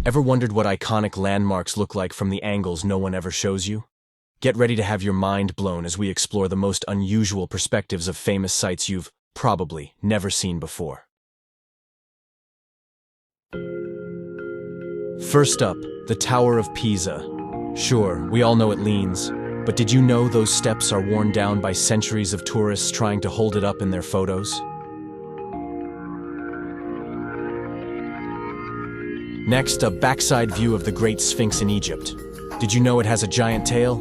Ever wondered what iconic landmarks look like from the angles no one ever shows you? Get ready to have your mind blown as we explore the most unusual perspectives of famous sites you've probably never seen before. First up, the Tower of Pisa. Sure, we all know it leans, but did you know those steps are worn down by centuries of tourists trying to hold it up in their photos? Next, a backside view of the Great Sphinx in Egypt. Did you know it has a giant tail?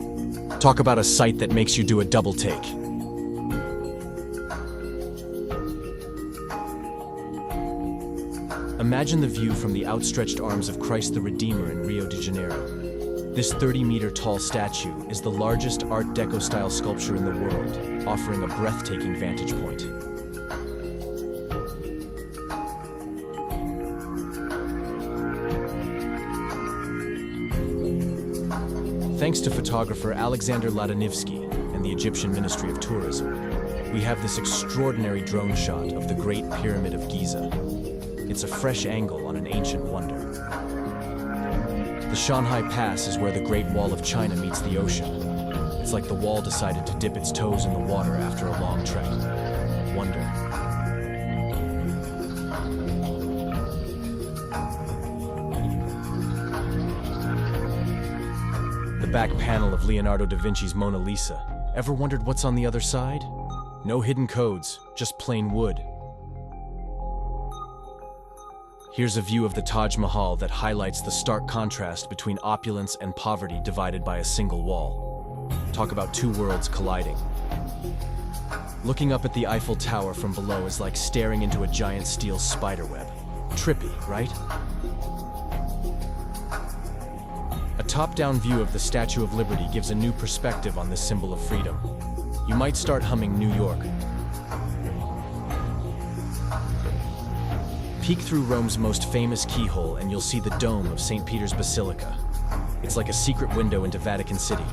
Talk about a sight that makes you do a double take. Imagine the view from the outstretched arms of Christ the Redeemer in Rio de Janeiro. This 30-meter tall statue is the largest Art Deco-style sculpture in the world, offering a breathtaking vantage point. Thanks to photographer Alexander Ladanivsky and the Egyptian Ministry of Tourism, we have this extraordinary drone shot of the Great Pyramid of Giza. It's a fresh angle on an ancient wonder. The Shanghai Pass is where the Great Wall of China meets the ocean. It's like the wall decided to dip its toes in the water after a long trek. Wonder. The back panel of Leonardo da Vinci's Mona Lisa. Ever wondered what's on the other side? No hidden codes, just plain wood. Here's a view of the Taj Mahal that highlights the stark contrast between opulence and poverty divided by a single wall. Talk about two worlds colliding. Looking up at the Eiffel Tower from below is like staring into a giant steel spiderweb. Trippy, right? A top-down view of the Statue of Liberty gives a new perspective on this symbol of freedom. You might start humming New York. Peek through Rome's most famous keyhole and you'll see the dome of St. Peter's Basilica. It's like a secret window into Vatican City.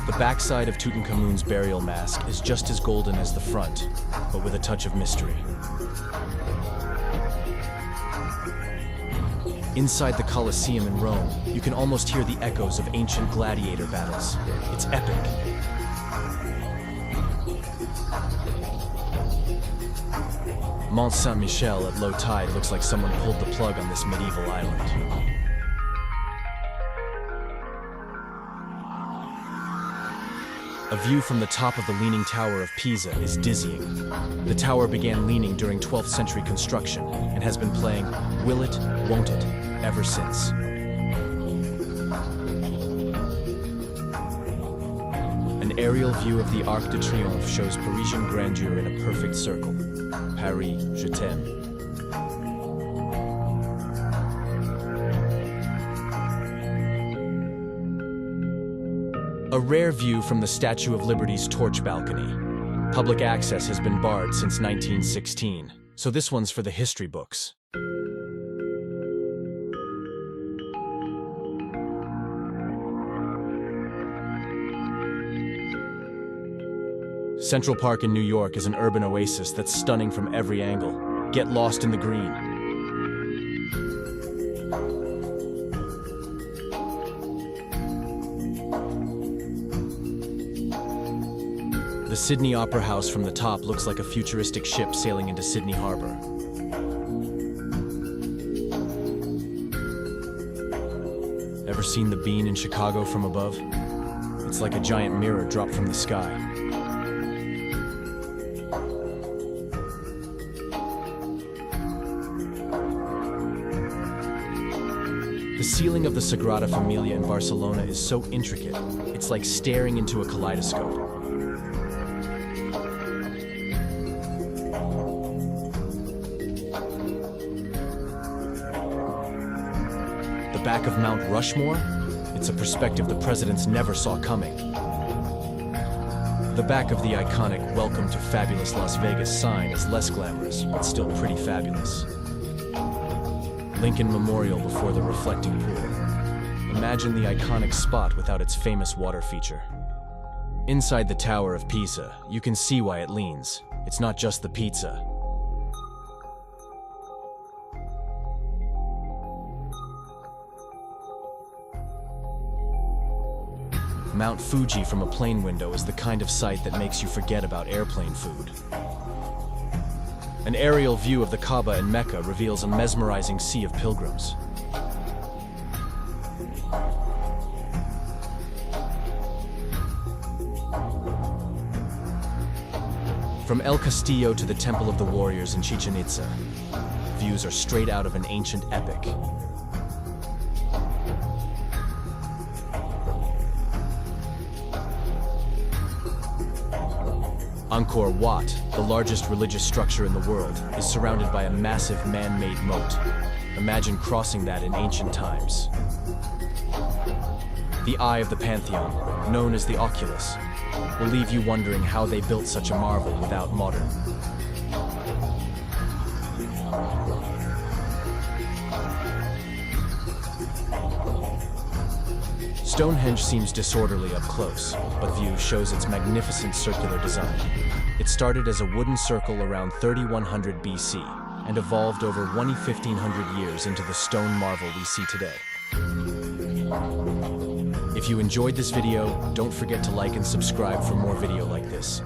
The backside of Tutankhamun's burial mask is just as golden as the front, but with a touch of mystery. Inside the Colosseum in Rome, you can almost hear the echoes of ancient gladiator battles. It's epic. Mont Saint-Michel at low tide looks like someone pulled the plug on this medieval island. A view from the top of the Leaning Tower of Pisa is dizzying. The tower began leaning during 12th century construction and has been playing Will It, Won't It ever since. An aerial view of the Arc de Triomphe shows Parisian grandeur in a perfect circle. Paris, je t'aime. A rare view from the Statue of Liberty's torch balcony. Public access has been barred since 1916, so this one's for the history books. Central Park in New York is an urban oasis that's stunning from every angle. Get lost in the green. The Sydney Opera House from the top looks like a futuristic ship sailing into Sydney Harbor. Ever seen the Bean in Chicago from above? It's like a giant mirror dropped from the sky. The ceiling of the Sagrada Familia in Barcelona is so intricate, it's like staring into a kaleidoscope. The back of Mount Rushmore? It's a perspective the presidents never saw coming. The back of the iconic Welcome to Fabulous Las Vegas sign is less glamorous, but still pretty fabulous. Lincoln Memorial before the reflecting pool. Imagine the iconic spot without its famous water feature. Inside the Tower of Pisa, you can see why it leans. It's not just the pizza. Mount Fuji from a plane window is the kind of sight that makes you forget about airplane food. An aerial view of the Kaaba in Mecca reveals a mesmerizing sea of pilgrims. From El Castillo to the Temple of the Warriors in Chichen Itza, views are straight out of an ancient epic. Angkor Wat, the largest religious structure in the world, is surrounded by a massive man-made moat. Imagine crossing that in ancient times. The Eye of the Pantheon, known as the Oculus, will leave you wondering how they built such a marvel without modern. Stonehenge seems disorderly up close, but view shows its magnificent circular design. It started as a wooden circle around 3100 BC and evolved over 1500 years into the stone marvel we see today. If you enjoyed this video, don't forget to like and subscribe for more video like this.